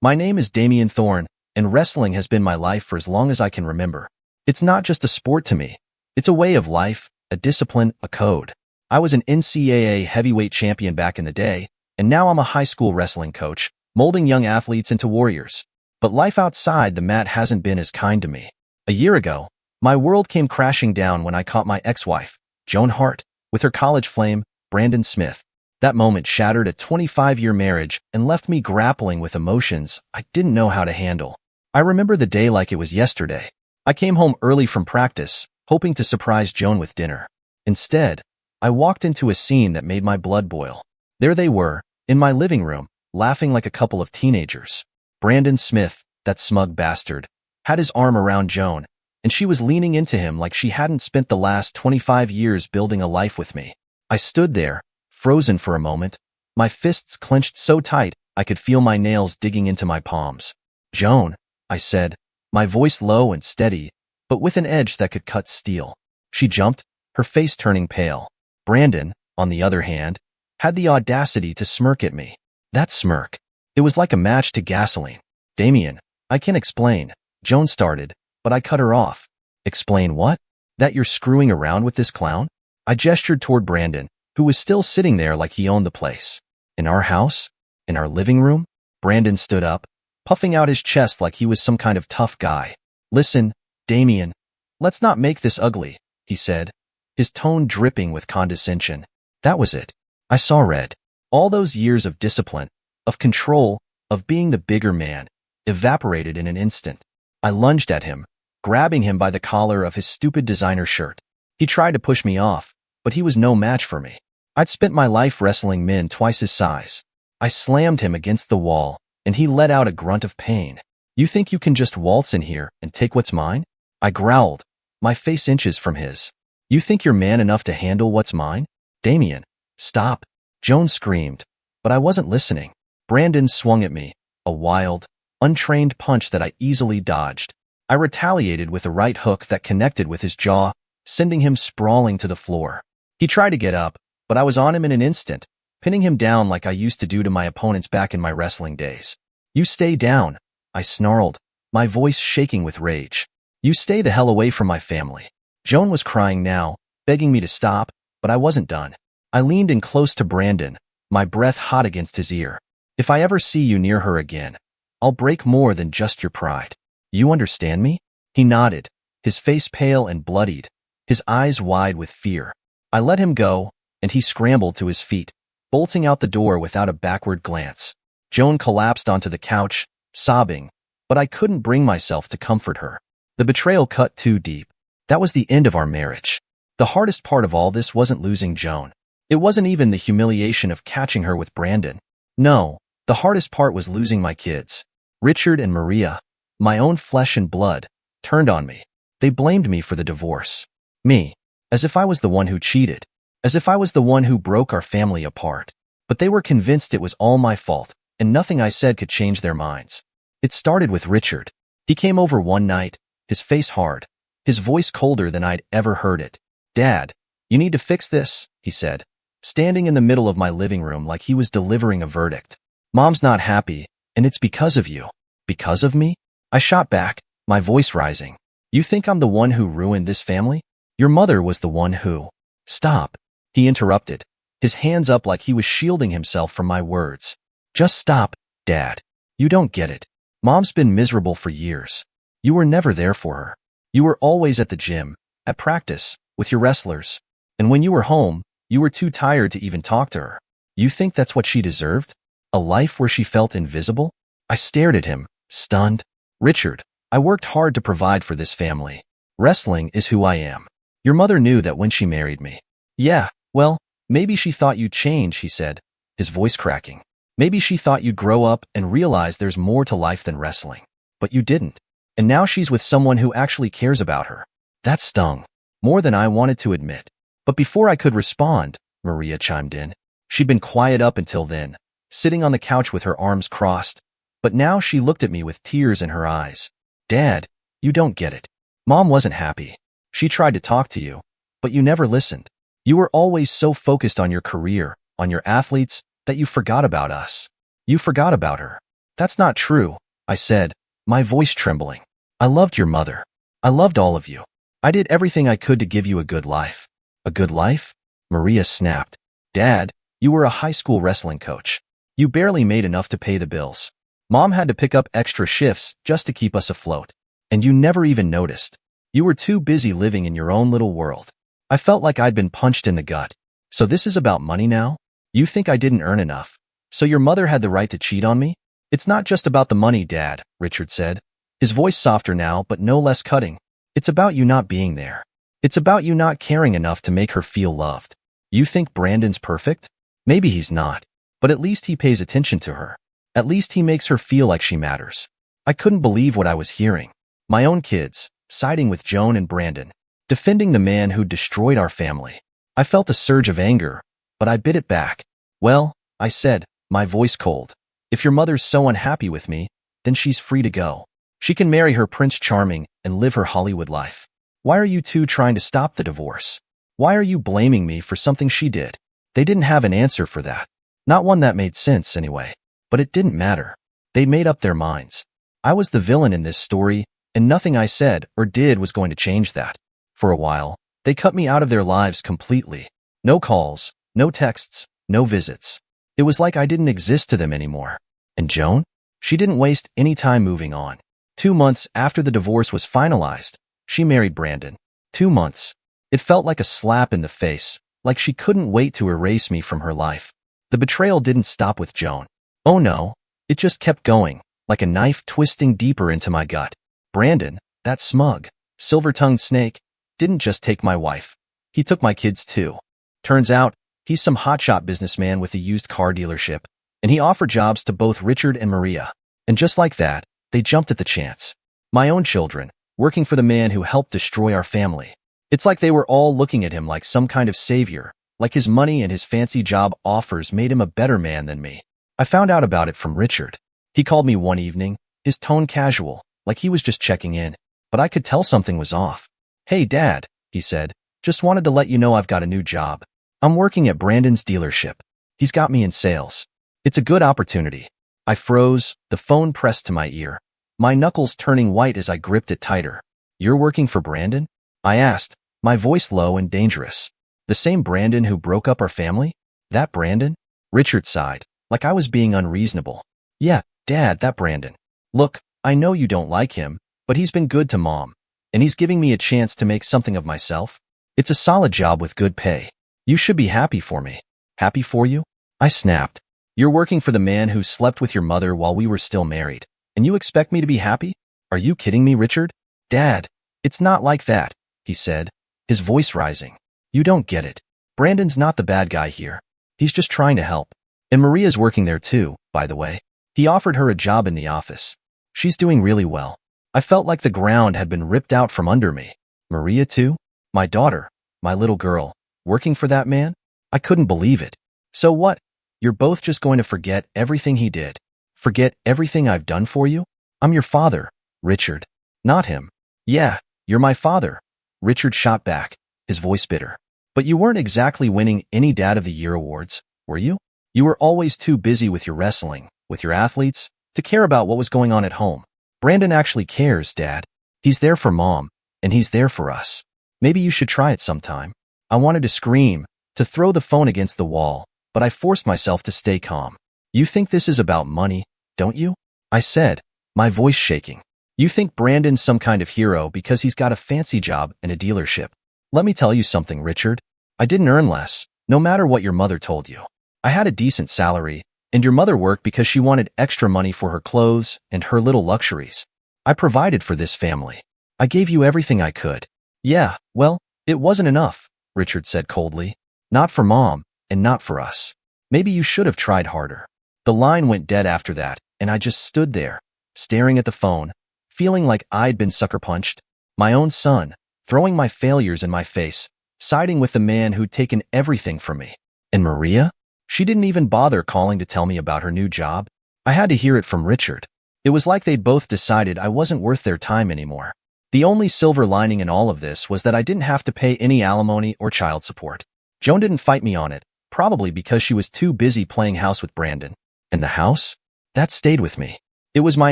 My name is Damian Thorne, and wrestling has been my life for as long as I can remember. It's not just a sport to me. It's a way of life, a discipline, a code. I was an NCAA heavyweight champion back in the day, and now I'm a high school wrestling coach, molding young athletes into warriors. But life outside the mat hasn't been as kind to me. A year ago, my world came crashing down when I caught my ex-wife, Joan Hart, with her college flame, Brandon Smith. That moment shattered a 25-year marriage and left me grappling with emotions I didn't know how to handle. I remember the day like it was yesterday. I came home early from practice, hoping to surprise Joan with dinner. Instead, I walked into a scene that made my blood boil. There they were, in my living room, laughing like a couple of teenagers. Brandon Smith, that smug bastard, had his arm around Joan, and she was leaning into him like she hadn't spent the last 25 years building a life with me. I stood there, frozen for a moment, my fists clenched so tight I could feel my nails digging into my palms. "Joan," I said, my voice low and steady, but with an edge that could cut steel. She jumped, her face turning pale. Brandon, on the other hand, had the audacity to smirk at me. That smirk. It was like a match to gasoline. "Damian, I can explain," Joan started, but I cut her off. "Explain what? That you're screwing around with this clown?" I gestured toward Brandon, who was still sitting there like he owned the place. "In our house? In our living room?" Brandon stood up, puffing out his chest like he was some kind of tough guy. "Listen, Damian, let's not make this ugly," he said, his tone dripping with condescension. That was it. I saw red. All those years of discipline, of control, of being the bigger man, evaporated in an instant. I lunged at him, grabbing him by the collar of his stupid designer shirt. He tried to push me off, but he was no match for me. I'd spent my life wrestling men twice his size. I slammed him against the wall, and he let out a grunt of pain. "You think you can just waltz in here and take what's mine?" I growled, my face inches from his. "You think you're man enough to handle what's mine?" "Damian, stop," Joan screamed, but I wasn't listening. Brandon swung at me, a wild, untrained punch that I easily dodged. I retaliated with a right hook that connected with his jaw, sending him sprawling to the floor. He tried to get up, but I was on him in an instant, pinning him down like I used to do to my opponents back in my wrestling days. "You stay down," I snarled, my voice shaking with rage. "You stay the hell away from my family." Joan was crying now, begging me to stop, but I wasn't done. I leaned in close to Brandon, my breath hot against his ear. "If I ever see you near her again, I'll break more than just your pride. You understand me?" He nodded, his face pale and bloodied, his eyes wide with fear. I let him go, and he scrambled to his feet, bolting out the door without a backward glance. Joan collapsed onto the couch, sobbing, but I couldn't bring myself to comfort her. The betrayal cut too deep. That was the end of our marriage. The hardest part of all this wasn't losing Joan. It wasn't even the humiliation of catching her with Brandon. No, the hardest part was losing my kids. Richard and Maria, my own flesh and blood, turned on me. They blamed me for the divorce. Me. As if I was the one who cheated. As if I was the one who broke our family apart. But they were convinced it was all my fault, and nothing I said could change their minds. It started with Richard. He came over one night, his face hard, his voice colder than I'd ever heard it. "Dad, you need to fix this," he said, standing in the middle of my living room like he was delivering a verdict. "Mom's not happy, and it's because of you." "Because of me?" I shot back, my voice rising. "You think I'm the one who ruined this family? Your mother was the one who—" "Stop," he interrupted, his hands up like he was shielding himself from my words. "Just stop, Dad. You don't get it. Mom's been miserable for years. You were never there for her. You were always at the gym, at practice, with your wrestlers. And when you were home, you were too tired to even talk to her. You think that's what she deserved? A life where she felt invisible?" I stared at him, stunned. "Richard, I worked hard to provide for this family. Wrestling is who I am. Your mother knew that when she married me." "Yeah, well, maybe she thought you'd change," he said, his voice cracking. "Maybe she thought you'd grow up and realize there's more to life than wrestling. But you didn't. And now she's with someone who actually cares about her." That stung, more than I wanted to admit. But before I could respond, Maria chimed in. She'd been quiet up until then, sitting on the couch with her arms crossed. But now she looked at me with tears in her eyes. "Dad, you don't get it. Mom wasn't happy. She tried to talk to you, but you never listened. You were always so focused on your career, on your athletes, that you forgot about us. You forgot about her." That's not true, I said, my voice trembling. I loved your mother. I loved all of you. I did everything I could to give you a good life. A good life? Maria snapped. Dad, you were a high school wrestling coach. You barely made enough to pay the bills. Mom had to pick up extra shifts just to keep us afloat. And you never even noticed. You were too busy living in your own little world. I felt like I'd been punched in the gut. So this is about money now? You think I didn't earn enough? So your mother had the right to cheat on me? It's not just about the money, Dad, Richard said. His voice softer now, but no less cutting. It's about you not being there. It's about you not caring enough to make her feel loved. You think Brandon's perfect? Maybe he's not. But at least he pays attention to her. At least he makes her feel like she matters. I couldn't believe what I was hearing. My own kids, siding with Joan and Brandon, defending the man who destroyed our family. I felt a surge of anger, but I bit it back. Well, I said, my voice cold. If your mother's so unhappy with me, then she's free to go. She can marry her Prince Charming and live her Hollywood life. Why are you two trying to stop the divorce? Why are you blaming me for something she did? They didn't have an answer for that. Not one that made sense anyway. But it didn't matter. They made up their minds. I was the villain in this story, and nothing I said or did was going to change that. For a while, they cut me out of their lives completely. No calls, no texts, no visits. It was like I didn't exist to them anymore. And Joan? She didn't waste any time moving on. 2 months after the divorce was finalized, she married Brandon. 2 months. It felt like a slap in the face, like she couldn't wait to erase me from her life. The betrayal didn't stop with Joan. Oh no, it just kept going, like a knife twisting deeper into my gut. Brandon, that smug, silver-tongued snake, didn't just take my wife. He took my kids too. Turns out, he's some hotshot businessman with a used car dealership, and he offered jobs to both Richard and Maria. And just like that, they jumped at the chance. My own children, working for the man who helped destroy our family. It's like they were all looking at him like some kind of savior, like his money and his fancy job offers made him a better man than me. I found out about it from Richard. He called me one evening, his tone casual, like he was just checking in, but I could tell something was off. Hey, Dad, he said, just wanted to let you know I've got a new job. I'm working at Brandon's dealership. He's got me in sales. It's a good opportunity. I froze, the phone pressed to my ear, my knuckles turning white as I gripped it tighter. You're working for Brandon? I asked, my voice low and dangerous. The same Brandon who broke up our family? That Brandon? Richard sighed, like I was being unreasonable. Yeah, Dad, that Brandon. Look, I know you don't like him, but he's been good to Mom, and he's giving me a chance to make something of myself. It's a solid job with good pay. You should be happy for me. Happy for you? I snapped. You're working for the man who slept with your mother while we were still married, and you expect me to be happy? Are you kidding me, Richard? Dad, it's not like that, he said, his voice rising. You don't get it. Brandon's not the bad guy here. He's just trying to help. And Maria's working there too, by the way. He offered her a job in the office. She's doing really well. I felt like the ground had been ripped out from under me. Maria too? My daughter, my little girl, working for that man? I couldn't believe it. So what? You're both just going to forget everything he did? Forget everything I've done for you? I'm your father, Richard. Not him. Yeah, you're my father. Richard shot back, his voice bitter. But you weren't exactly winning any Dad of the Year awards, were you? You were always too busy with your wrestling, with your athletes, to care about what was going on at home. Brandon actually cares, Dad. He's there for Mom, and he's there for us. Maybe you should try it sometime. I wanted to scream, to throw the phone against the wall, but I forced myself to stay calm. You think this is about money, don't you? I said, my voice shaking. You think Brandon's some kind of hero because he's got a fancy job and a dealership. Let me tell you something, Richard. I didn't earn less, no matter what your mother told you. I had a decent salary, and your mother worked because she wanted extra money for her clothes and her little luxuries. I provided for this family. I gave you everything I could. Yeah, well, it wasn't enough, Richard said coldly. Not for Mom, and not for us. Maybe you should have tried harder. The line went dead after that, and I just stood there, staring at the phone, feeling like I'd been sucker punched. My own son, throwing my failures in my face, siding with the man who'd taken everything from me. And Maria? She didn't even bother calling to tell me about her new job. I had to hear it from Richard. It was like they'd both decided I wasn't worth their time anymore. The only silver lining in all of this was that I didn't have to pay any alimony or child support. Joan didn't fight me on it, probably because she was too busy playing house with Brandon. And the house? That stayed with me. It was my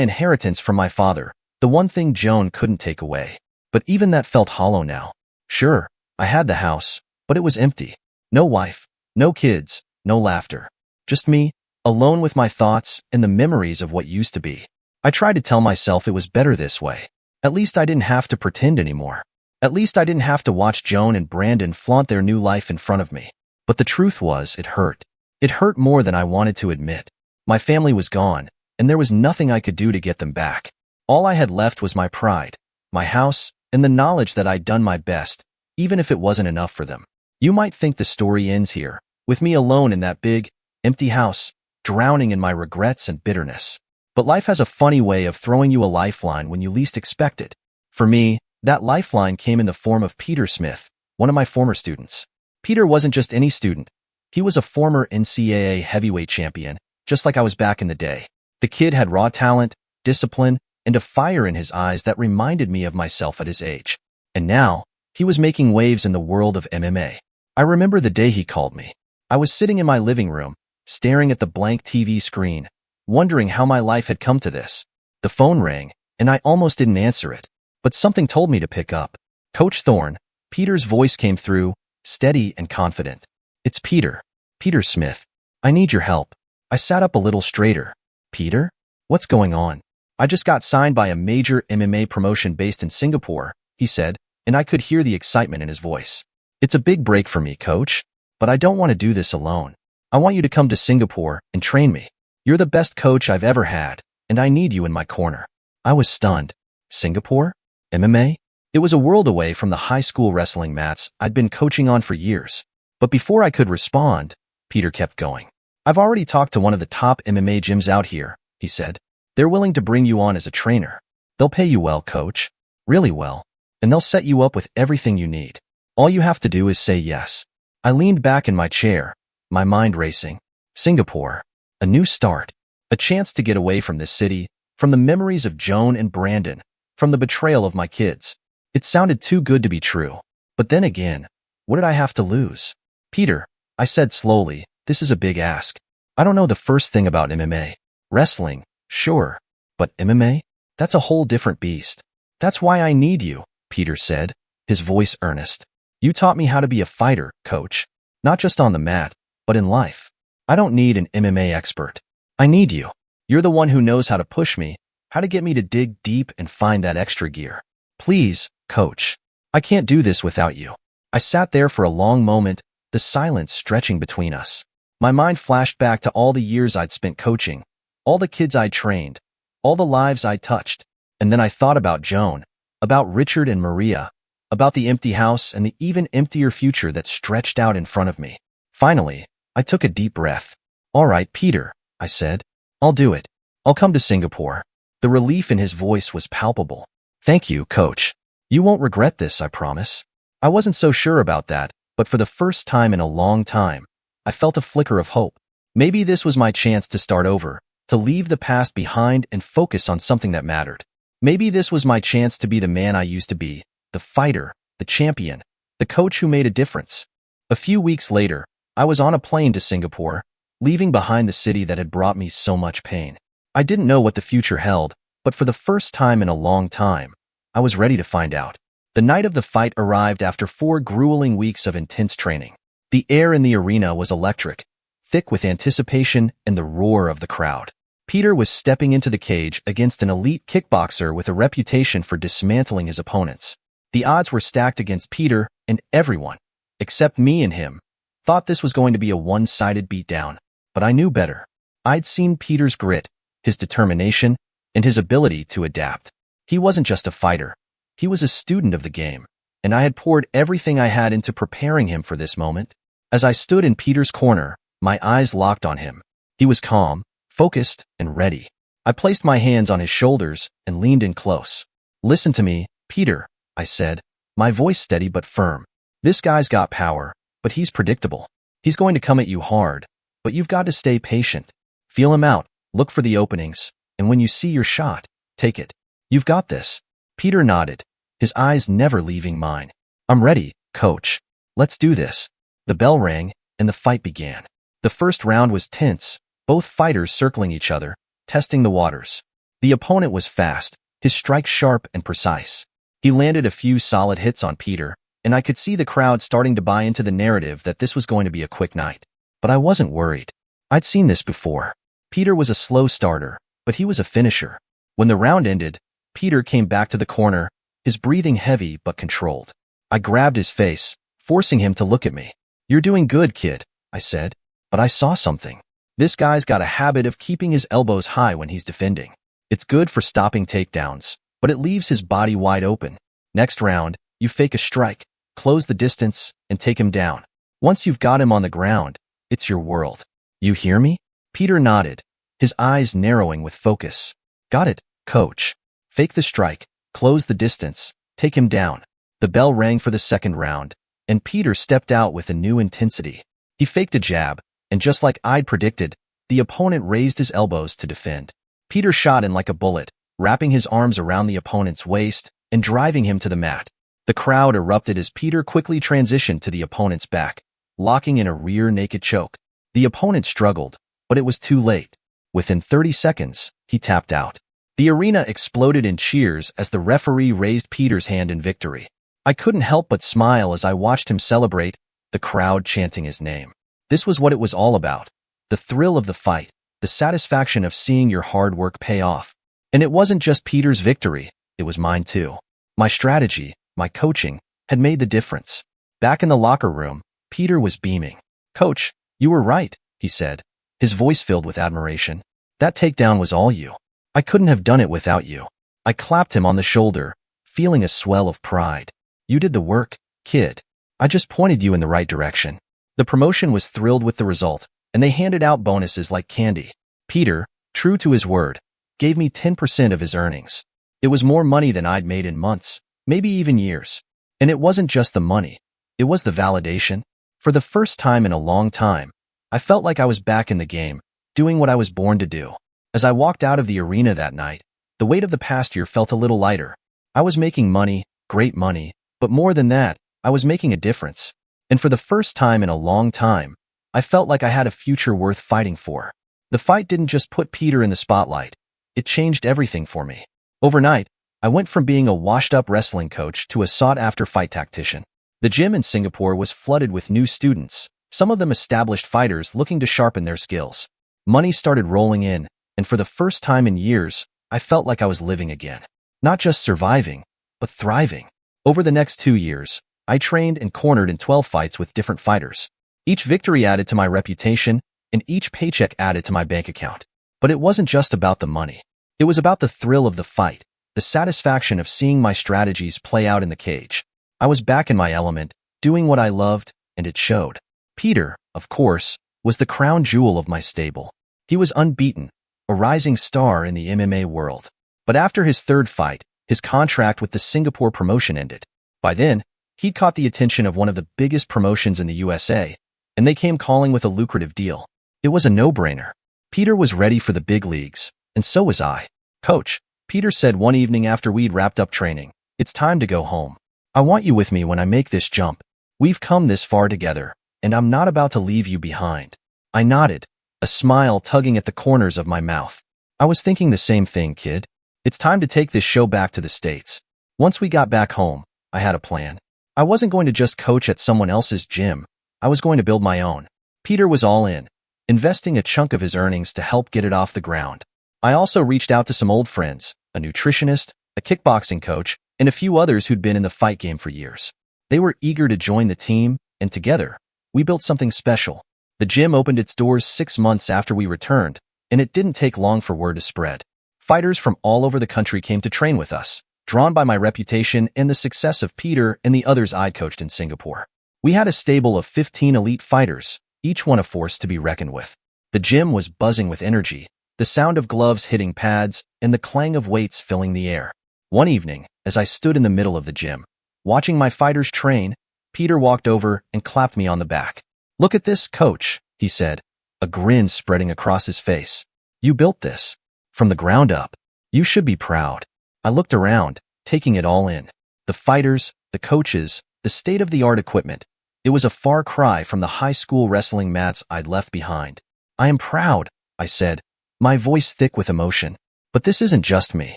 inheritance from my father, the one thing Joan couldn't take away. But even that felt hollow now. Sure, I had the house, but it was empty. No wife, no kids, no laughter. Just me, alone with my thoughts and the memories of what used to be. I tried to tell myself it was better this way. At least I didn't have to pretend anymore. At least I didn't have to watch Joan and Brandon flaunt their new life in front of me. But the truth was, it hurt. It hurt more than I wanted to admit. My family was gone, and there was nothing I could do to get them back. All I had left was my pride, my house, and the knowledge that I'd done my best, even if it wasn't enough for them. You might think the story ends here, with me alone in that big, empty house, drowning in my regrets and bitterness. But life has a funny way of throwing you a lifeline when you least expect it. For me, that lifeline came in the form of Peter Smith, one of my former students. Peter wasn't just any student. He was a former NCAA heavyweight champion, just like I was back in the day. The kid had raw talent, discipline, and a fire in his eyes that reminded me of myself at his age. And now, he was making waves in the world of MMA. I remember the day he called me. I was sitting in my living room, staring at the blank TV screen, wondering how my life had come to this. The phone rang, and I almost didn't answer it. But something told me to pick up. Coach Thorne, Peter's voice came through, steady and confident. It's Peter. Peter Smith. I need your help. I sat up a little straighter. Peter? What's going on? I just got signed by a major MMA promotion based in Singapore, he said, and I could hear the excitement in his voice. It's a big break for me, coach. But I don't want to do this alone. I want you to come to Singapore and train me. You're the best coach I've ever had, and I need you in my corner. I was stunned. Singapore? MMA? It was a world away from the high school wrestling mats I'd been coaching on for years. But before I could respond, Peter kept going. I've already talked to one of the top MMA gyms out here, he said. They're willing to bring you on as a trainer. They'll pay you well, coach. Really well. And they'll set you up with everything you need. All you have to do is say yes. I leaned back in my chair, my mind racing. Singapore. A new start. A chance to get away from this city, from the memories of Joan and Brandon, from the betrayal of my kids. It sounded too good to be true. But then again, what did I have to lose? Peter, I said slowly, this is a big ask. I don't know the first thing about MMA. Wrestling, sure. But MMA? That's a whole different beast. That's why I need you, Peter said, his voice earnest. You taught me how to be a fighter, coach. Not just on the mat, but in life. I don't need an MMA expert. I need you. You're the one who knows how to push me, how to get me to dig deep and find that extra gear. Please, coach. I can't do this without you. I sat there for a long moment, the silence stretching between us. My mind flashed back to all the years I'd spent coaching, all the kids I'd trained, all the lives I'd touched. And then I thought about Joan, about Richard and Maria, about the empty house and the even emptier future that stretched out in front of me. Finally, I took a deep breath. All right, Peter, I said. I'll do it. I'll come to Singapore. The relief in his voice was palpable. Thank you, coach. You won't regret this, I promise. I wasn't so sure about that, but for the first time in a long time, I felt a flicker of hope. Maybe this was my chance to start over, to leave the past behind and focus on something that mattered. Maybe this was my chance to be the man I used to be, the fighter, the champion, the coach who made a difference. A few weeks later, I was on a plane to Singapore, leaving behind the city that had brought me so much pain. I didn't know what the future held, but for the first time in a long time, I was ready to find out. The night of the fight arrived after 4 grueling weeks of intense training. The air in the arena was electric, thick with anticipation and the roar of the crowd. Peter was stepping into the cage against an elite kickboxer with a reputation for dismantling his opponents. The odds were stacked against Peter, and everyone, except me and him, thought this was going to be a one-sided beatdown. But I knew better. I'd seen Peter's grit, his determination, and his ability to adapt. He wasn't just a fighter. He was a student of the game, and I had poured everything I had into preparing him for this moment. As I stood in Peter's corner, my eyes locked on him. He was calm, focused, and ready. I placed my hands on his shoulders and leaned in close. Listen to me, Peter, I said, my voice steady but firm. This guy's got power, but he's predictable. He's going to come at you hard, but you've got to stay patient. Feel him out, look for the openings, and when you see your shot, take it. You've got this. Peter nodded, his eyes never leaving mine. I'm ready, coach. Let's do this. The bell rang, and the fight began. The first round was tense, both fighters circling each other, testing the waters. The opponent was fast, his strikes sharp and precise. He landed a few solid hits on Peter, and I could see the crowd starting to buy into the narrative that this was going to be a quick night. But I wasn't worried. I'd seen this before. Peter was a slow starter, but he was a finisher. When the round ended, Peter came back to the corner, his breathing heavy but controlled. I grabbed his face, forcing him to look at me. "You're doing good, kid," I said. But I saw something. This guy's got a habit of keeping his elbows high when he's defending. It's good for stopping takedowns, but it leaves his body wide open. Next round, you fake a strike, close the distance, and take him down. Once you've got him on the ground, it's your world. You hear me? Peter nodded, his eyes narrowing with focus. "Got it, coach. Fake the strike, close the distance, take him down." The bell rang for the second round, and Peter stepped out with a new intensity. He faked a jab, and just like I'd predicted, the opponent raised his elbows to defend. Peter shot in like a bullet, wrapping his arms around the opponent's waist and driving him to the mat. The crowd erupted as Peter quickly transitioned to the opponent's back, locking in a rear naked choke. The opponent struggled, but it was too late. Within 30 seconds, he tapped out. The arena exploded in cheers as the referee raised Peter's hand in victory. I couldn't help but smile as I watched him celebrate, the crowd chanting his name. This was what it was all about. The thrill of the fight, the satisfaction of seeing your hard work pay off. And it wasn't just Peter's victory, it was mine too. My strategy, my coaching, had made the difference. Back in the locker room, Peter was beaming. "Coach, you were right," he said, his voice filled with admiration. "That takedown was all you. I couldn't have done it without you." I clapped him on the shoulder, feeling a swell of pride. "You did the work, kid. I just pointed you in the right direction." The promotion was thrilled with the result, and they handed out bonuses like candy. Peter, true to his word, gave me 10% of his earnings. It was more money than I'd made in months, maybe even years. And it wasn't just the money. It was the validation. For the first time in a long time, I felt like I was back in the game, doing what I was born to do. As I walked out of the arena that night, the weight of the past year felt a little lighter. I was making money, great money, but more than that, I was making a difference. And for the first time in a long time, I felt like I had a future worth fighting for. The fight didn't just put Peter in the spotlight. It changed everything for me. Overnight, I went from being a washed-up wrestling coach to a sought-after fight tactician. The gym in Singapore was flooded with new students, some of them established fighters looking to sharpen their skills. Money started rolling in, and for the first time in years, I felt like I was living again. Not just surviving, but thriving. Over the next 2 years, I trained and cornered in 12 fights with different fighters. Each victory added to my reputation, and each paycheck added to my bank account. But it wasn't just about the money. It was about the thrill of the fight, the satisfaction of seeing my strategies play out in the cage. I was back in my element, doing what I loved, and it showed. Peter, of course, was the crown jewel of my stable. He was unbeaten, a rising star in the MMA world. But after his third fight, his contract with the Singapore promotion ended. By then, he'd caught the attention of one of the biggest promotions in the USA, and they came calling with a lucrative deal. It was a no-brainer. Peter was ready for the big leagues, and so was I. "Coach," Peter said one evening after we'd wrapped up training, "it's time to go home. I want you with me when I make this jump. We've come this far together, and I'm not about to leave you behind." I nodded, a smile tugging at the corners of my mouth. "I was thinking the same thing, kid. It's time to take this show back to the States." Once we got back home, I had a plan. I wasn't going to just coach at someone else's gym. I was going to build my own. Peter was all in, investing a chunk of his earnings to help get it off the ground. I also reached out to some old friends, a nutritionist, a kickboxing coach, and a few others who'd been in the fight game for years. They were eager to join the team, and together, we built something special. The gym opened its doors 6 months after we returned, and it didn't take long for word to spread. Fighters from all over the country came to train with us, drawn by my reputation and the success of Peter and the others I'd coached in Singapore. We had a stable of 15 elite fighters, each one a force to be reckoned with. The gym was buzzing with energy, the sound of gloves hitting pads and the clang of weights filling the air. One evening, as I stood in the middle of the gym, watching my fighters train, Peter walked over and clapped me on the back. "Look at this, coach," he said, a grin spreading across his face. "You built this. From the ground up. You should be proud." I looked around, taking it all in. The fighters, the coaches, the state-of-the-art equipment. It was a far cry from the high school wrestling mats I'd left behind. "I am proud," I said, my voice thick with emotion. But this isn't just me.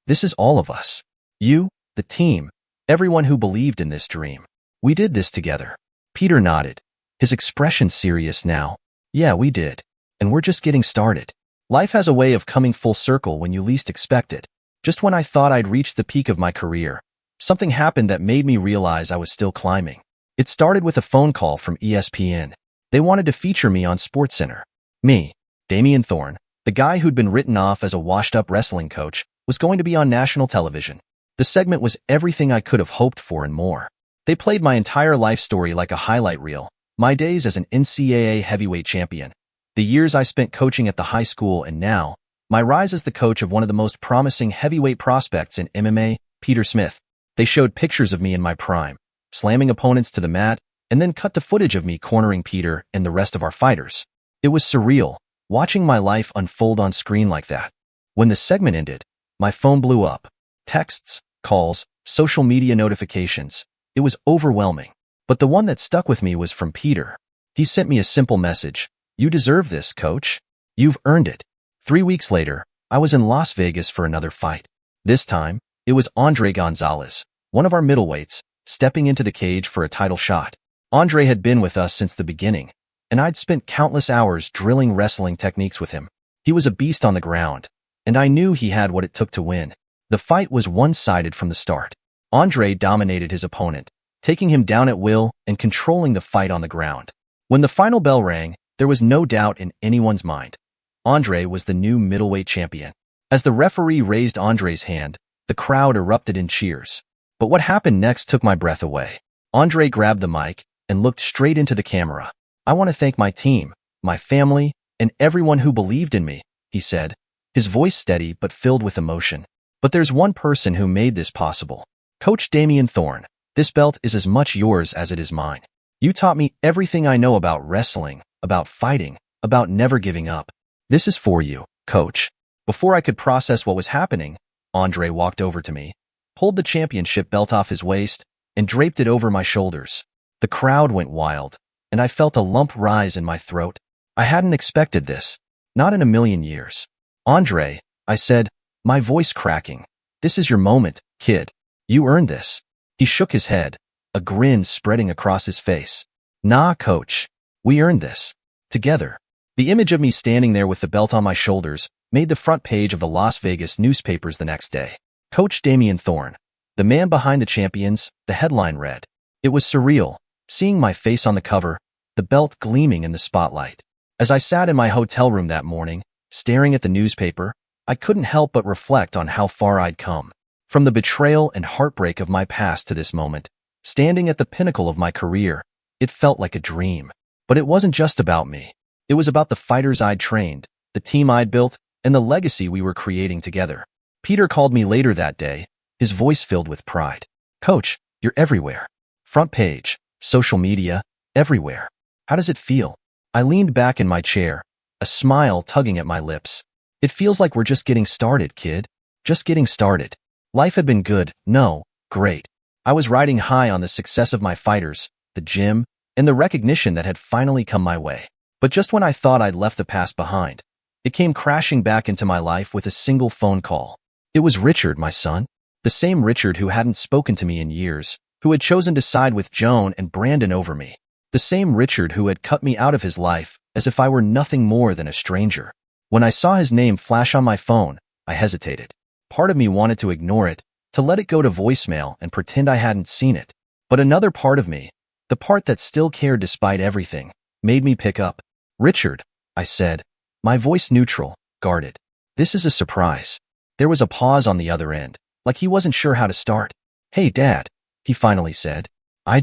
This is all of us. You, the team, everyone who believed in this dream. We did this together. Peter nodded, his expression serious now. Yeah, we did. And we're just getting started. Life has a way of coming full circle when you least expect it. Just when I thought I'd reached the peak of my career, something happened that made me realize I was still climbing. It started with a phone call from ESPN. They wanted to feature me on SportsCenter. Me, Damian Thorne, the guy who'd been written off as a washed-up wrestling coach, was going to be on national television. The segment was everything I could have hoped for and more. They played my entire life story like a highlight reel, my days as an NCAA heavyweight champion, the years I spent coaching at the high school, and now, my rise as the coach of one of the most promising heavyweight prospects in MMA, Peter Smith. They showed pictures of me in my prime, slamming opponents to the mat, and then cut to footage of me cornering Peter and the rest of our fighters. It was surreal, watching my life unfold on screen like that. When the segment ended, my phone blew up. Texts, calls, social media notifications. It was overwhelming. But the one that stuck with me was from Peter. He sent me a simple message. You deserve this, coach. You've earned it. 3 weeks later, I was in Las Vegas for another fight. This time, it was Andre Gonzalez, one of our middleweights, stepping into the cage for a title shot. Andre had been with us since the beginning, and I'd spent countless hours drilling wrestling techniques with him. He was a beast on the ground, and I knew he had what it took to win. The fight was one-sided from the start. Andre dominated his opponent, taking him down at will and controlling the fight on the ground. When the final bell rang, there was no doubt in anyone's mind. Andre was the new middleweight champion. As the referee raised Andre's hand, the crowd erupted in cheers. But what happened next took my breath away. Andre grabbed the mic and looked straight into the camera. I want to thank my team, my family, and everyone who believed in me, he said, his voice steady but filled with emotion. But there's one person who made this possible. Coach Damian Thorne. This belt is as much yours as it is mine. You taught me everything I know about wrestling, about fighting, about never giving up. This is for you, coach. Before I could process what was happening, Andre walked over to me, pulled the championship belt off his waist, and draped it over my shoulders. The crowd went wild, and I felt a lump rise in my throat. I hadn't expected this. Not in a million years. Andre, I said, my voice cracking. This is your moment, kid. You earned this. He shook his head, a grin spreading across his face. Nah, coach. We earned this. Together. The image of me standing there with the belt on my shoulders made the front page of the Las Vegas newspapers the next day. Coach Damian Thorne, the man behind the champions, the headline read. It was surreal, seeing my face on the cover, the belt gleaming in the spotlight. As I sat in my hotel room that morning, staring at the newspaper, I couldn't help but reflect on how far I'd come. From the betrayal and heartbreak of my past to this moment, standing at the pinnacle of my career, it felt like a dream. But it wasn't just about me. It was about the fighters I'd trained, the team I'd built, and the legacy we were creating together. Peter called me later that day, his voice filled with pride. Coach, you're everywhere. Front page, social media, everywhere. How does it feel? I leaned back in my chair, a smile tugging at my lips. It feels like we're just getting started, kid. Just getting started. Life had been good, no, great. I was riding high on the success of my fighters, the gym, and the recognition that had finally come my way. But just when I thought I'd left the past behind, it came crashing back into my life with a single phone call. It was Richard, my son. The same Richard who hadn't spoken to me in years, who had chosen to side with Joan and Brandon over me. The same Richard who had cut me out of his life as if I were nothing more than a stranger. When I saw his name flash on my phone, I hesitated. Part of me wanted to ignore it, to let it go to voicemail and pretend I hadn't seen it. But another part of me, the part that still cared despite everything, made me pick up. Richard, I said, my voice neutral, guarded. This is a surprise. There was a pause on the other end, like he wasn't sure how to start. Hey, Dad, he finally said. I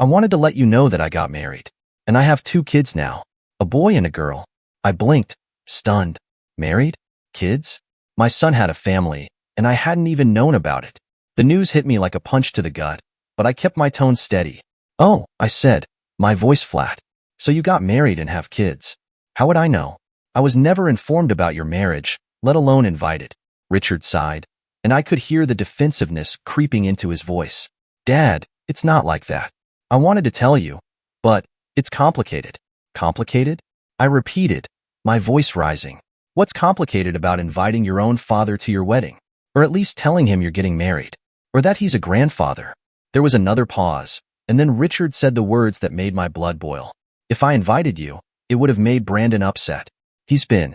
wanted to let you know that I got married. And I have 2 kids now, a boy and a girl. I blinked, stunned. Married? Kids? My son had a family, and I hadn't even known about it. The news hit me like a punch to the gut, but I kept my tone steady. Oh, I said, my voice flat. So you got married and have kids. How would I know? I was never informed about your marriage, let alone invited. Richard sighed, and I could hear the defensiveness creeping into his voice. Dad, it's not like that. I wanted to tell you, but it's complicated. Complicated? I repeated, my voice rising. What's complicated about inviting your own father to your wedding? Or at least telling him you're getting married? Or that he's a grandfather? There was another pause, and then Richard said the words that made my blood boil. If I invited you, it would have made Brandon upset. He's been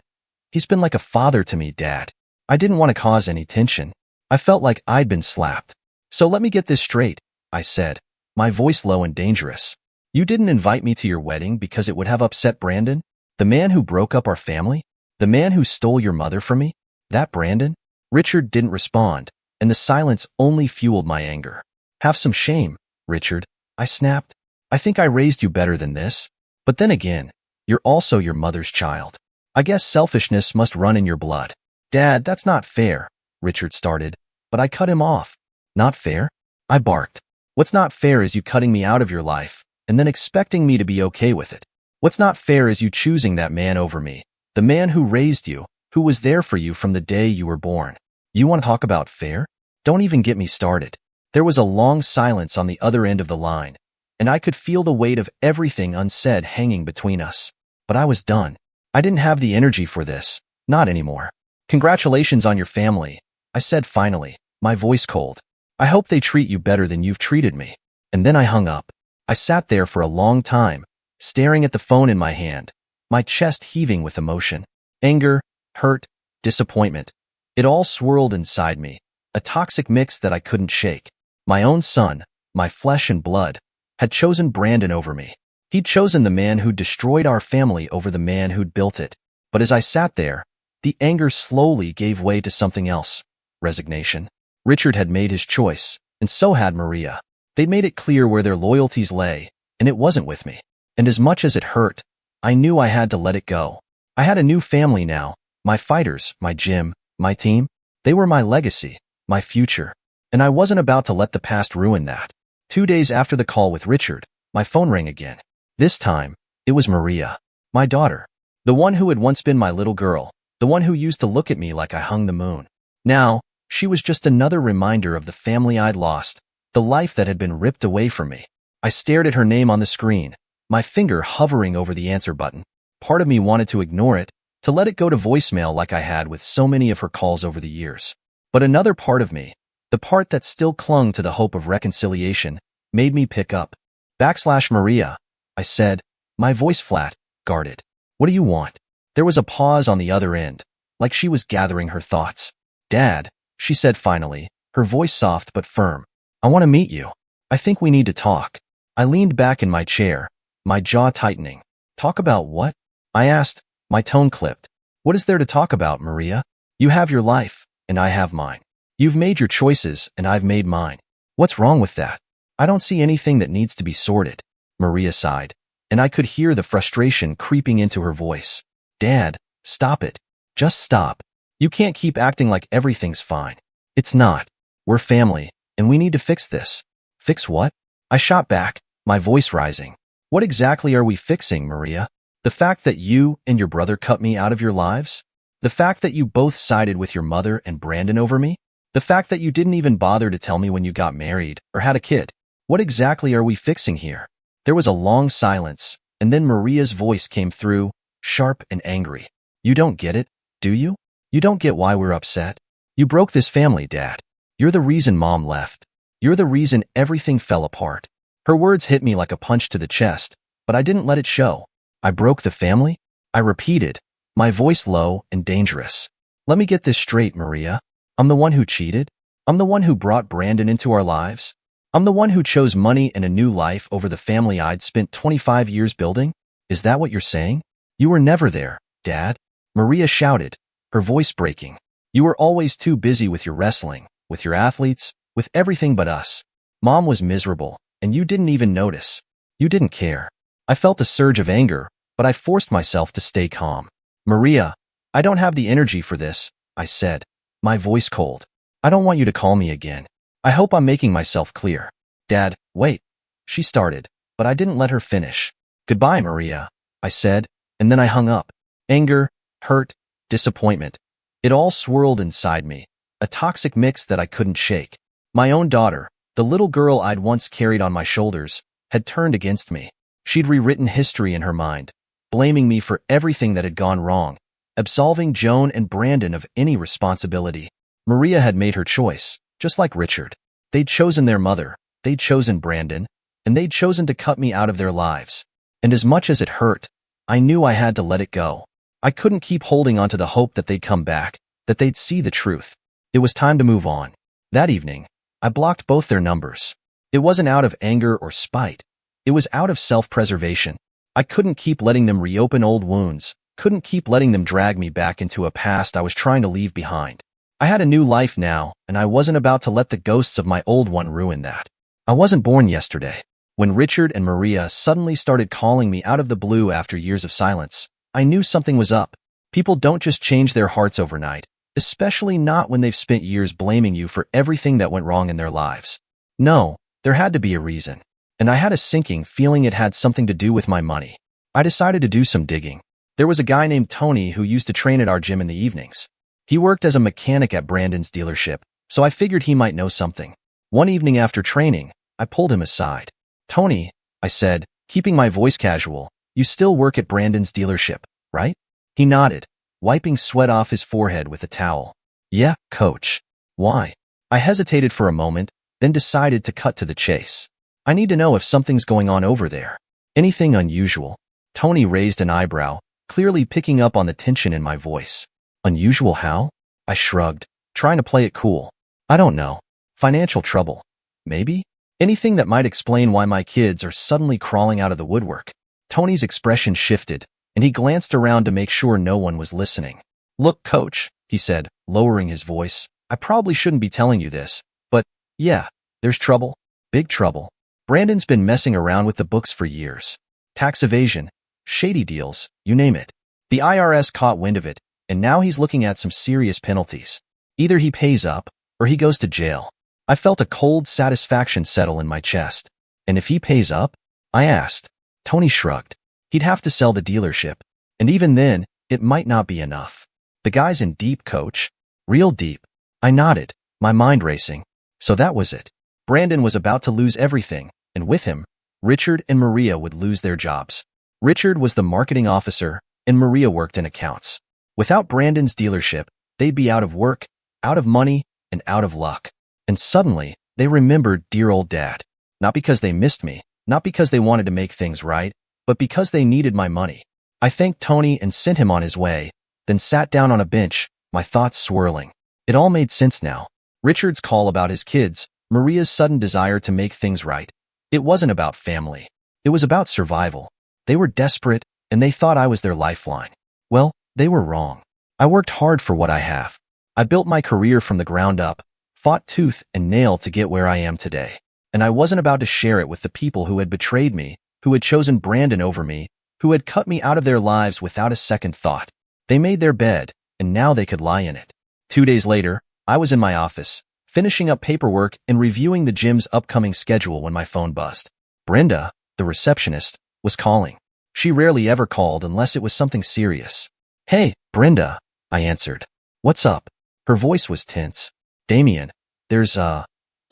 like a father to me, Dad. I didn't want to cause any tension. I felt like I'd been slapped. So let me get this straight, I said, my voice low and dangerous. You didn't invite me to your wedding because it would have upset Brandon? The man who broke up our family? The man who stole your mother from me? That Brandon? Richard didn't respond, and the silence only fueled my anger. Have some shame, Richard, I snapped. I think I raised you better than this. But then again, you're also your mother's child. I guess selfishness must run in your blood. Dad, that's not fair, Richard started, but I cut him off. Not fair? I barked. What's not fair is you cutting me out of your life, and then expecting me to be okay with it. What's not fair is you choosing that man over me, the man who raised you, who was there for you from the day you were born. You want to talk about fair? Don't even get me started. There was a long silence on the other end of the line, and I could feel the weight of everything unsaid hanging between us. But I was done. I didn't have the energy for this, not anymore. Congratulations on your family, I said finally, my voice cold. I hope they treat you better than you've treated me. And then I hung up. I sat there for a long time, staring at the phone in my hand, my chest heaving with emotion. Anger, hurt, disappointment. It all swirled inside me, a toxic mix that I couldn't shake. My own son, my flesh and blood, had chosen Brandon over me. He'd chosen the man who'd destroyed our family over the man who'd built it. But as I sat there, the anger slowly gave way to something else. Resignation. Richard had made his choice, and so had Maria. They'd made it clear where their loyalties lay, and it wasn't with me. And as much as it hurt, I knew I had to let it go. I had a new family now. My fighters, my gym, my team. They were my legacy, my future. And I wasn't about to let the past ruin that. 2 days after the call with Richard, my phone rang again. This time, it was Maria, my daughter, the one who had once been my little girl, the one who used to look at me like I hung the moon. Now, she was just another reminder of the family I'd lost, the life that had been ripped away from me. I stared at her name on the screen, my finger hovering over the answer button. Part of me wanted to ignore it, to let it go to voicemail like I had with so many of her calls over the years. But another part of me, the part that still clung to the hope of reconciliation, made me pick up. /Maria, I said, my voice flat, guarded. What do you want? There was a pause on the other end, like she was gathering her thoughts. Dad, she said finally, her voice soft but firm. I want to meet you. I think we need to talk. I leaned back in my chair, my jaw tightening. Talk about what? I asked, my tone clipped. What is there to talk about, Maria? You have your life, and I have mine. You've made your choices, and I've made mine. What's wrong with that? I don't see anything that needs to be sorted. Maria sighed, and I could hear the frustration creeping into her voice. Dad, stop it. Just stop. You can't keep acting like everything's fine. It's not. We're family, and we need to fix this. Fix what? I shot back, my voice rising. What exactly are we fixing, Maria? The fact that you and your brother cut me out of your lives? The fact that you both sided with your mother and Brandon over me? The fact that you didn't even bother to tell me when you got married or had a kid? What exactly are we fixing here? There was a long silence, and then Maria's voice came through, sharp and angry. You don't get it, do you? You don't get why we're upset? You broke this family, Dad. You're the reason Mom left. You're the reason everything fell apart. Her words hit me like a punch to the chest, but I didn't let it show. I broke the family? I repeated, my voice low and dangerous. Let me get this straight, Maria. I'm the one who cheated. I'm the one who brought Brandon into our lives. I'm the one who chose money and a new life over the family I'd spent 25 years building. Is that what you're saying? You were never there, Dad. Maria shouted, her voice breaking. You were always too busy with your wrestling, with your athletes, with everything but us. Mom was miserable, and you didn't even notice. You didn't care. I felt a surge of anger, but I forced myself to stay calm. Maria, I don't have the energy for this, I said, my voice cold. I don't want you to call me again. I hope I'm making myself clear. Dad, wait. She started, but I didn't let her finish. Goodbye, Maria, I said, and then I hung up. Anger, hurt, disappointment. It all swirled inside me, a toxic mix that I couldn't shake. My own daughter, the little girl I'd once carried on my shoulders, had turned against me. She'd rewritten history in her mind, blaming me for everything that had gone wrong, absolving Joan and Brandon of any responsibility. Maria had made her choice, just like Richard. They'd chosen their mother, they'd chosen Brandon, and they'd chosen to cut me out of their lives. And as much as it hurt, I knew I had to let it go. I couldn't keep holding on to the hope that they'd come back, that they'd see the truth. It was time to move on. That evening, I blocked both their numbers. It wasn't out of anger or spite. It was out of self-preservation. I couldn't keep letting them reopen old wounds, couldn't keep letting them drag me back into a past I was trying to leave behind. I had a new life now, and I wasn't about to let the ghosts of my old one ruin that. I wasn't born yesterday. When Richard and Maria suddenly started calling me out of the blue after years of silence, I knew something was up. People don't just change their hearts overnight, especially not when they've spent years blaming you for everything that went wrong in their lives. No, there had to be a reason. And I had a sinking feeling it had something to do with my money. I decided to do some digging. There was a guy named Tony who used to train at our gym in the evenings. He worked as a mechanic at Brandon's dealership, so I figured he might know something. One evening after training, I pulled him aside. "Tony," I said, keeping my voice casual, "you still work at Brandon's dealership, right?" He nodded, wiping sweat off his forehead with a towel. "Yeah, coach." "Why?" I hesitated for a moment, then decided to cut to the chase. "I need to know if something's going on over there. Anything unusual?" Tony raised an eyebrow, clearly picking up on the tension in my voice. "Unusual how?" I shrugged, trying to play it cool. "I don't know. Financial trouble. Maybe? Anything that might explain why my kids are suddenly crawling out of the woodwork." Tony's expression shifted, and he glanced around to make sure no one was listening. "Look, coach," he said, lowering his voice, "I probably shouldn't be telling you this, but yeah, there's trouble. Big trouble. Brandon's been messing around with the books for years. Tax evasion, shady deals, you name it. The IRS caught wind of it, and now he's looking at some serious penalties. Either he pays up, or he goes to jail." I felt a cold satisfaction settle in my chest. "And if he pays up?" I asked. Tony shrugged. "He'd have to sell the dealership. And even then, it might not be enough." "The guy's in deep, coach." "Real deep." I nodded, my mind racing. So that was it. Brandon was about to lose everything, and with him, Richard and Maria would lose their jobs. Richard was the marketing officer, and Maria worked in accounts. Without Brandon's dealership, they'd be out of work, out of money, and out of luck. And suddenly, they remembered dear old Dad. Not because they missed me, not because they wanted to make things right, but because they needed my money. I thanked Tony and sent him on his way, then sat down on a bench, my thoughts swirling. It all made sense now. Richard's call about his kids, Maria's sudden desire to make things right. It wasn't about family. It was about survival. They were desperate, and they thought I was their lifeline. Well, they were wrong. I worked hard for what I have. I built my career from the ground up, fought tooth and nail to get where I am today. And I wasn't about to share it with the people who had betrayed me, who had chosen Brandon over me, who had cut me out of their lives without a second thought. They made their bed, and now they could lie in it. 2 days later, I was in my office, finishing up paperwork and reviewing the gym's upcoming schedule when my phone buzzed. Brenda, the receptionist, was calling. She rarely ever called unless it was something serious. "Hey, Brenda," I answered. "What's up?" Her voice was tense. "Damien, there's a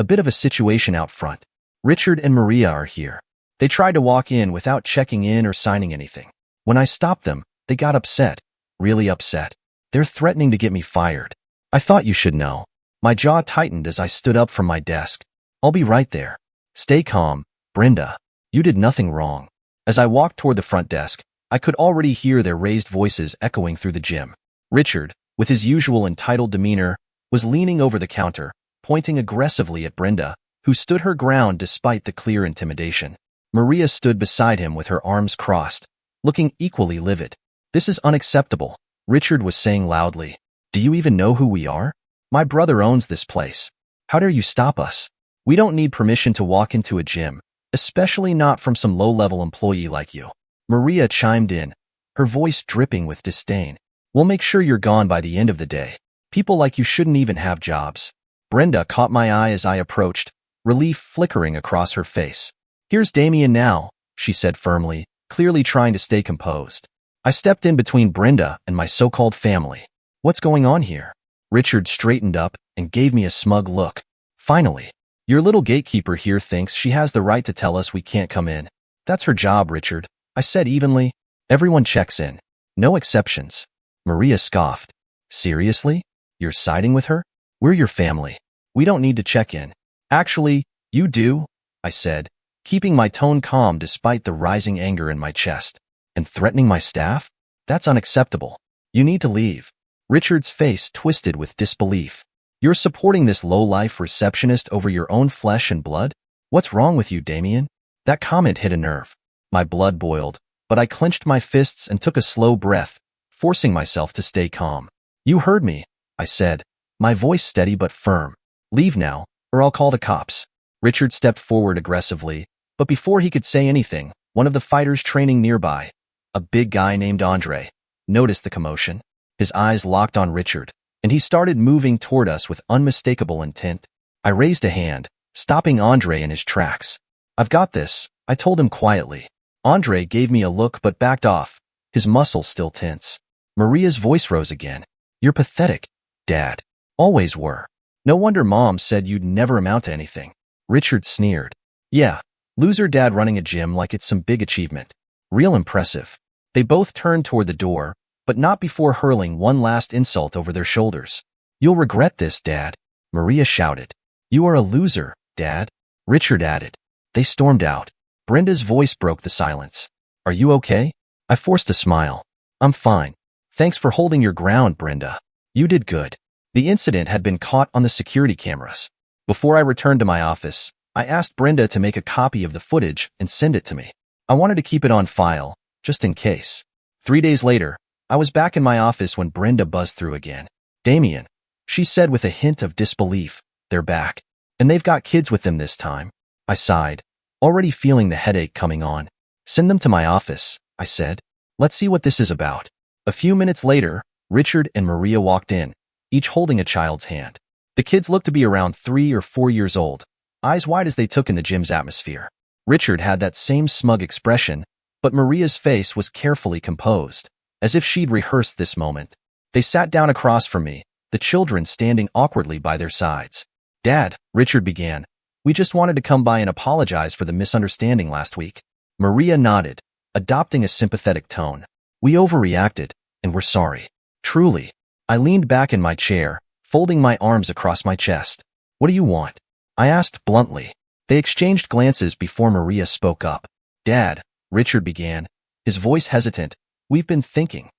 bit of a situation out front. Richard and Maria are here. They tried to walk in without checking in or signing anything. When I stopped them, they got upset. Really upset. They're threatening to get me fired. I thought you should know." My jaw tightened as I stood up from my desk. "I'll be right there. Stay calm, Brenda. You did nothing wrong." As I walked toward the front desk, I could already hear their raised voices echoing through the gym. Richard, with his usual entitled demeanor, was leaning over the counter, pointing aggressively at Brenda, who stood her ground despite the clear intimidation. Maria stood beside him with her arms crossed, looking equally livid. "This is unacceptable," Richard was saying loudly. "Do you even know who we are? My brother owns this place. How dare you stop us? We don't need permission to walk into a gym, especially not from some low-level employee like you." Maria chimed in, her voice dripping with disdain. "We'll make sure you're gone by the end of the day. People like you shouldn't even have jobs." Brenda caught my eye as I approached, relief flickering across her face. "Here's Damien now," she said firmly, clearly trying to stay composed. I stepped in between Brenda and my so-called family. "What's going on here?" Richard straightened up and gave me a smug look. "Finally. Your little gatekeeper here thinks she has the right to tell us we can't come in. That's her job, Richard," I said evenly. "Everyone checks in. No exceptions." Maria scoffed. Seriously? You're siding with her? We're your family. We don't need to check in. Actually, you do, I said, keeping my tone calm despite the rising anger in my chest. And threatening my staff? That's unacceptable. You need to leave. Richard's face twisted with disbelief. You're supporting this low-life receptionist over your own flesh and blood? What's wrong with you, Damien? That comment hit a nerve. My blood boiled, but I clenched my fists and took a slow breath, forcing myself to stay calm. You heard me, I said, my voice steady but firm. Leave now, or I'll call the cops. Richard stepped forward aggressively, but before he could say anything, one of the fighters training nearby, a big guy named Andre, noticed the commotion. His eyes locked on Richard, and he started moving toward us with unmistakable intent. I raised a hand, stopping Andre in his tracks. I've got this, I told him quietly. Andre gave me a look but backed off, his muscles still tense. Maria's voice rose again. You're pathetic, Dad. Always were. No wonder Mom said you'd never amount to anything. Richard sneered. Yeah, loser dad running a gym like it's some big achievement. Real impressive. They both turned toward the door, but not before hurling one last insult over their shoulders. You'll regret this, Dad, Maria shouted. You are a loser, Dad, Richard added. They stormed out. Brenda's voice broke the silence. Are you okay? I forced a smile. I'm fine. Thanks for holding your ground, Brenda. You did good. The incident had been caught on the security cameras. Before I returned to my office, I asked Brenda to make a copy of the footage and send it to me. I wanted to keep it on file, just in case. 3 days later, I was back in my office when Brenda buzzed through again. Damien, she said with a hint of disbelief, they're back. And they've got kids with them this time. I sighed, already feeling the headache coming on. Send them to my office, I said. Let's see what this is about. A few minutes later, Richard and Maria walked in, each holding a child's hand. The kids looked to be around 3 or 4 years old, eyes wide as they took in the gym's atmosphere. Richard had that same smug expression, but Maria's face was carefully composed, as if she'd rehearsed this moment. They sat down across from me, the children standing awkwardly by their sides. Dad, Richard began, we just wanted to come by and apologize for the misunderstanding last week. Maria nodded, adopting a sympathetic tone. We overreacted, and we're sorry. Truly. I leaned back in my chair, folding my arms across my chest. What do you want? I asked bluntly. They exchanged glances before Maria spoke up. Dad, Richard began, his voice hesitant, we've been thinking.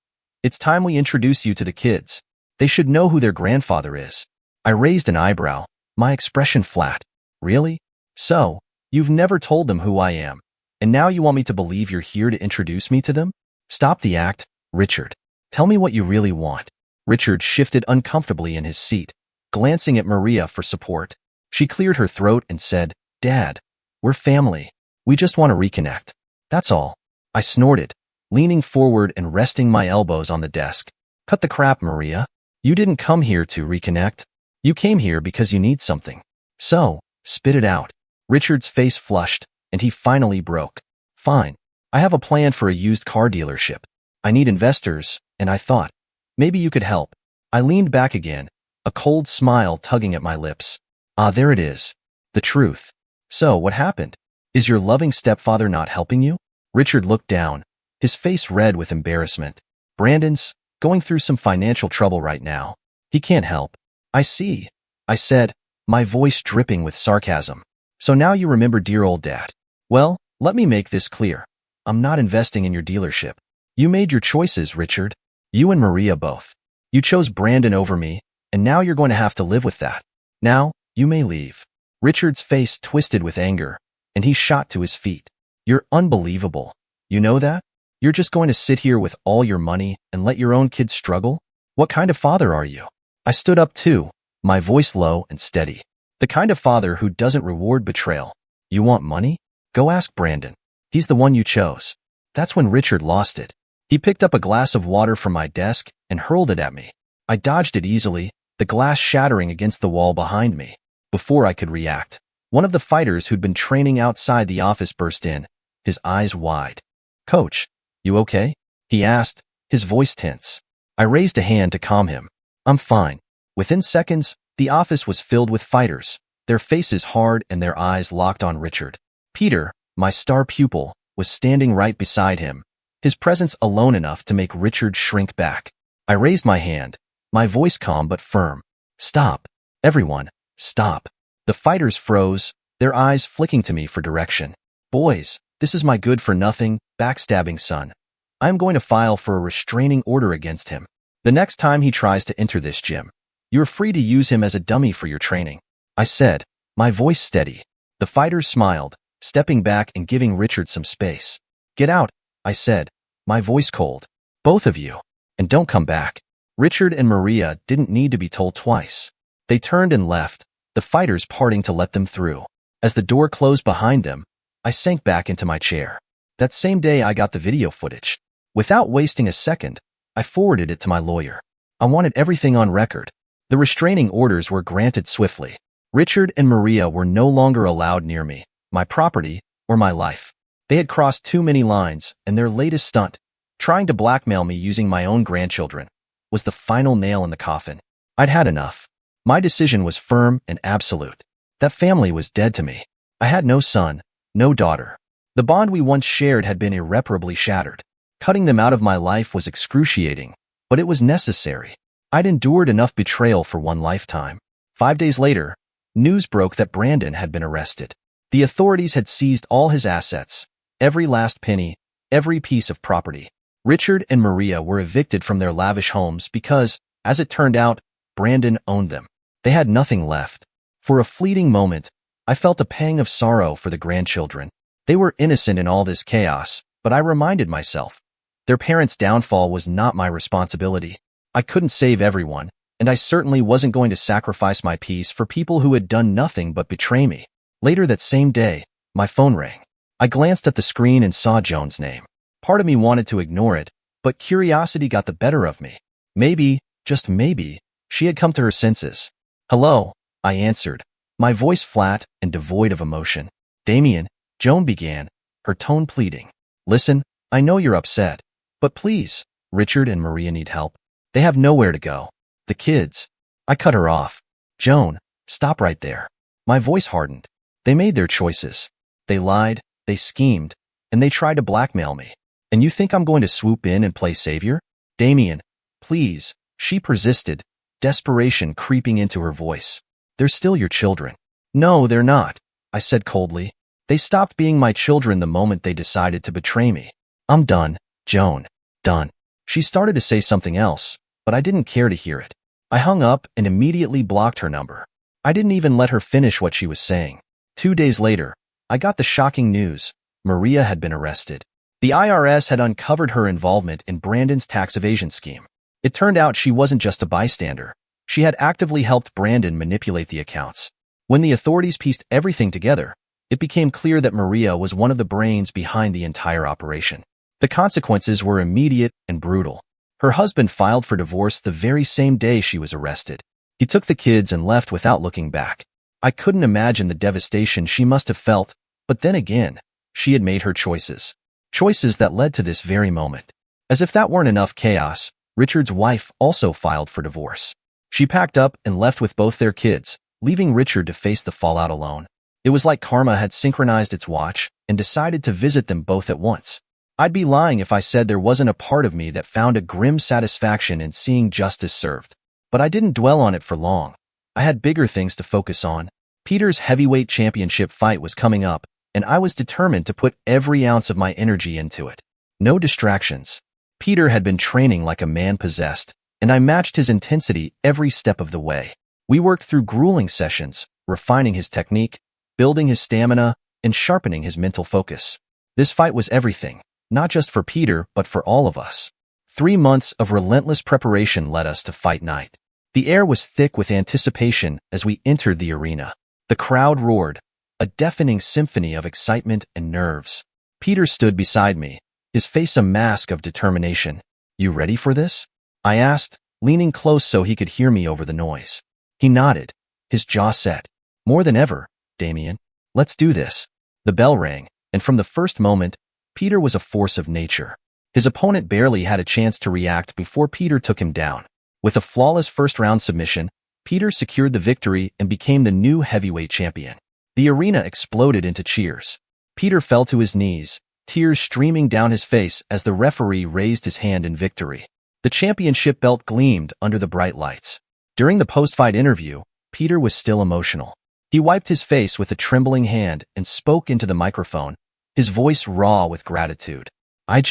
It's time we introduce you to the kids. They should know who their grandfather is. I raised an eyebrow, my expression flat. Really? So, you've never told them who I am, and now you want me to believe you're here to introduce me to them? Stop the act, Richard. Tell me what you really want. Richard shifted uncomfortably in his seat, glancing at Maria for support. She cleared her throat and said, Dad, we're family. We just want to reconnect. That's all. I snorted, leaning forward and resting my elbows on the desk. Cut the crap, Maria. You didn't come here to reconnect. You came here because you need something. So, spit it out. Richard's face flushed, and he finally broke. Fine. I have a plan for a used car dealership. I need investors, and I thought, maybe you could help. I leaned back again, a cold smile tugging at my lips. Ah, there it is. The truth. So, what happened? Is your loving stepfather not helping you? Richard looked down, his face red with embarrassment. Brandon's going through some financial trouble right now. He can't help. I see, I said, my voice dripping with sarcasm. So now you remember dear old Dad. Well, let me make this clear. I'm not investing in your dealership. You made your choices, Richard. You and Maria both. You chose Brandon over me, and now you're going to have to live with that. Now, you may leave. Richard's face twisted with anger, and he shot to his feet. You're unbelievable. You know that? You're just going to sit here with all your money and let your own kids struggle? What kind of father are you? I stood up too, my voice low and steady. The kind of father who doesn't reward betrayal. You want money? Go ask Brandon. He's the one you chose. That's when Richard lost it. He picked up a glass of water from my desk and hurled it at me. I dodged it easily, the glass shattering against the wall behind me. Before I could react, one of the fighters who'd been training outside the office burst in, his eyes wide. Coach, you okay? He asked, his voice tense. I raised a hand to calm him. I'm fine. Within seconds, the office was filled with fighters, their faces hard and their eyes locked on Richard. Peter, my star pupil, was standing right beside him, his presence alone enough to make Richard shrink back. I raised my hand, my voice calm but firm. Stop. Everyone, stop. The fighters froze, their eyes flicking to me for direction. Boys, this is my good-for-nothing, backstabbing son. I am going to file for a restraining order against him. The next time he tries to enter this gym, you are free to use him as a dummy for your training, I said, my voice steady. The fighters smiled, stepping back and giving Richard some space. Get out, I said, my voice cold. Both of you. And don't come back. Richard and Maria didn't need to be told twice. They turned and left, the fighters parting to let them through. As the door closed behind them, I sank back into my chair. That same day I got the video footage. Without wasting a second, I forwarded it to my lawyer. I wanted everything on record. The restraining orders were granted swiftly. Richard and Maria were no longer allowed near me, my property, or my life. They had crossed too many lines, and their latest stunt, trying to blackmail me using my own grandchildren, was the final nail in the coffin. I'd had enough. My decision was firm and absolute. That family was dead to me. I had no son, no daughter. The bond we once shared had been irreparably shattered. Cutting them out of my life was excruciating, but it was necessary. I'd endured enough betrayal for one lifetime. 5 days later, news broke that Brandon had been arrested. The authorities had seized all his assets, every last penny, every piece of property. Richard and Maria were evicted from their lavish homes because, as it turned out, Brandon owned them. They had nothing left. For a fleeting moment, I felt a pang of sorrow for the grandchildren. They were innocent in all this chaos, but I reminded myself, their parents' downfall was not my responsibility. I couldn't save everyone, and I certainly wasn't going to sacrifice my peace for people who had done nothing but betray me. Later that same day, my phone rang. I glanced at the screen and saw Joan's name. Part of me wanted to ignore it, but curiosity got the better of me. Maybe, just maybe, she had come to her senses. Hello, I answered, my voice flat and devoid of emotion. Damien, Joan began, her tone pleading. Listen, I know you're upset, but please, Richard and Maria need help. They have nowhere to go. The kids. I cut her off. Joan, stop right there. My voice hardened. They made their choices. They lied, they schemed, and they tried to blackmail me. And you think I'm going to swoop in and play savior? Damien, please, she persisted, desperation creeping into her voice. They're still your children. No, they're not, I said coldly. They stopped being my children the moment they decided to betray me. I'm done, Joan. Done. She started to say something else, but I didn't care to hear it. I hung up and immediately blocked her number. I didn't even let her finish what she was saying. 2 days later, I got the shocking news. Maria had been arrested. The IRS had uncovered her involvement in Brandon's tax evasion scheme. It turned out she wasn't just a bystander. She had actively helped Brandon manipulate the accounts. When the authorities pieced everything together, it became clear that Maria was one of the brains behind the entire operation. The consequences were immediate and brutal. Her husband filed for divorce the very same day she was arrested. He took the kids and left without looking back. I couldn't imagine the devastation she must have felt, but then again, she had made her choices. Choices that led to this very moment. As if that weren't enough chaos, Richard's wife also filed for divorce. She packed up and left with both their kids, leaving Richard to face the fallout alone. It was like karma had synchronized its watch and decided to visit them both at once. I'd be lying if I said there wasn't a part of me that found a grim satisfaction in seeing justice served. But I didn't dwell on it for long. I had bigger things to focus on. Peter's heavyweight championship fight was coming up, and I was determined to put every ounce of my energy into it. No distractions. Peter had been training like a man possessed, and I matched his intensity every step of the way. We worked through grueling sessions, refining his technique, building his stamina, and sharpening his mental focus. This fight was everything, not just for Peter, but for all of us. 3 months of relentless preparation led us to fight night. The air was thick with anticipation as we entered the arena. The crowd roared, a deafening symphony of excitement and nerves. Peter stood beside me, his face a mask of determination. You ready for this? I asked, leaning close so he could hear me over the noise. He nodded, his jaw set. More than ever, Damien. Let's do this. The bell rang, and from the first moment, Peter was a force of nature. His opponent barely had a chance to react before Peter took him down. With a flawless first-round submission, Peter secured the victory and became the new heavyweight champion. The arena exploded into cheers. Peter fell to his knees, tears streaming down his face as the referee raised his hand in victory. The championship belt gleamed under the bright lights. During the post-fight interview, Peter was still emotional. He wiped his face with a trembling hand and spoke into the microphone, his voice raw with gratitude. I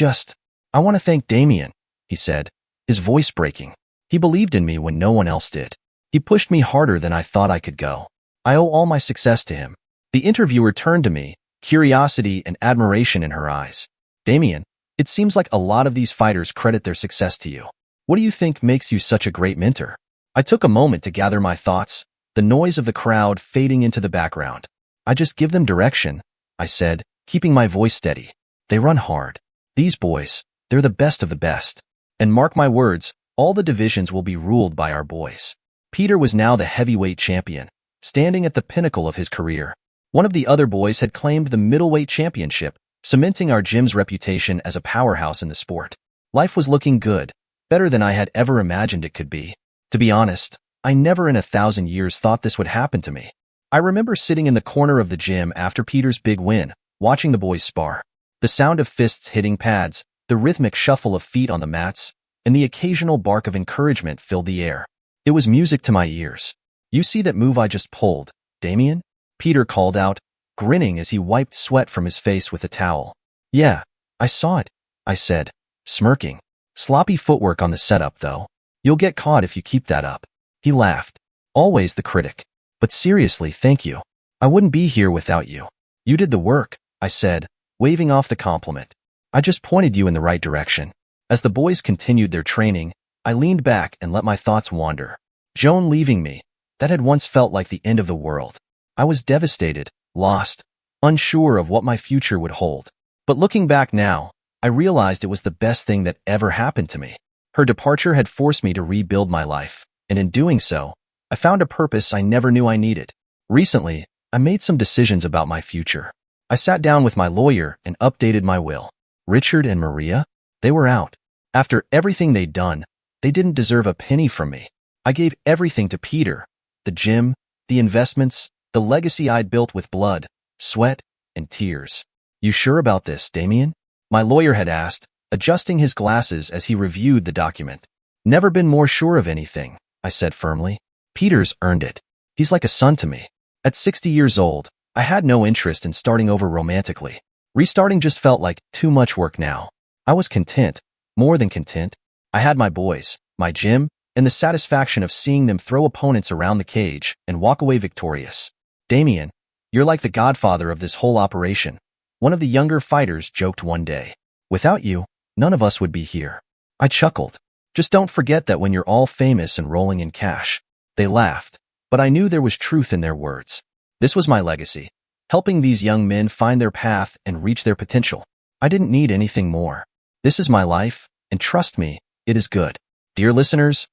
want to thank Damien, he said, his voice breaking. He believed in me when no one else did. He pushed me harder than I thought I could go. I owe all my success to him. The interviewer turned to me, curiosity and admiration in her eyes. Damien, it seems like a lot of these fighters credit their success to you. What do you think makes you such a great mentor? I took a moment to gather my thoughts, the noise of the crowd fading into the background. I just give them direction, I said, keeping my voice steady. They run hard. These boys, they're the best of the best. And mark my words, all the divisions will be ruled by our boys. Peter was now the heavyweight champion, standing at the pinnacle of his career. One of the other boys had claimed the middleweight championship, cementing our gym's reputation as a powerhouse in the sport. Life was looking good, better than I had ever imagined it could be. To be honest, I never in 1,000 years thought this would happen to me. I remember sitting in the corner of the gym after Peter's big win, watching the boys spar. The sound of fists hitting pads, the rhythmic shuffle of feet on the mats, and the occasional bark of encouragement filled the air. It was music to my ears. You see that move I just pulled, Damien? Peter called out, grinning as he wiped sweat from his face with a towel. Yeah, I saw it, I said, smirking. Sloppy footwork on the setup, though. You'll get caught if you keep that up. He laughed. Always the critic. But seriously, thank you. I wouldn't be here without you. You did the work, I said, waving off the compliment. I just pointed you in the right direction. As the boys continued their training, I leaned back and let my thoughts wander. Joan leaving me, that had once felt like the end of the world. I was devastated, lost, unsure of what my future would hold. But looking back now, I realized it was the best thing that ever happened to me. Her departure had forced me to rebuild my life, and in doing so, I found a purpose I never knew I needed. Recently, I made some decisions about my future. I sat down with my lawyer and updated my will. Richard and Maria? They were out. After everything they'd done, they didn't deserve a penny from me. I gave everything to Peter, the gym, the investments, the legacy I'd built with blood, sweat, and tears. You sure about this, Damien? My lawyer had asked, adjusting his glasses as he reviewed the document. Never been more sure of anything, I said firmly. Peter's earned it. He's like a son to me. At 60 years old, I had no interest in starting over romantically. Restarting just felt like too much work now. I was content, more than content. I had my boys, my gym, and the satisfaction of seeing them throw opponents around the cage and walk away victorious. Damien, you're like the godfather of this whole operation, one of the younger fighters joked one day. Without you, none of us would be here. I chuckled. Just don't forget that when you're all famous and rolling in cash. They laughed, but I knew there was truth in their words. This was my legacy, helping these young men find their path and reach their potential. I didn't need anything more. This is my life, and trust me, it is good. Dear listeners,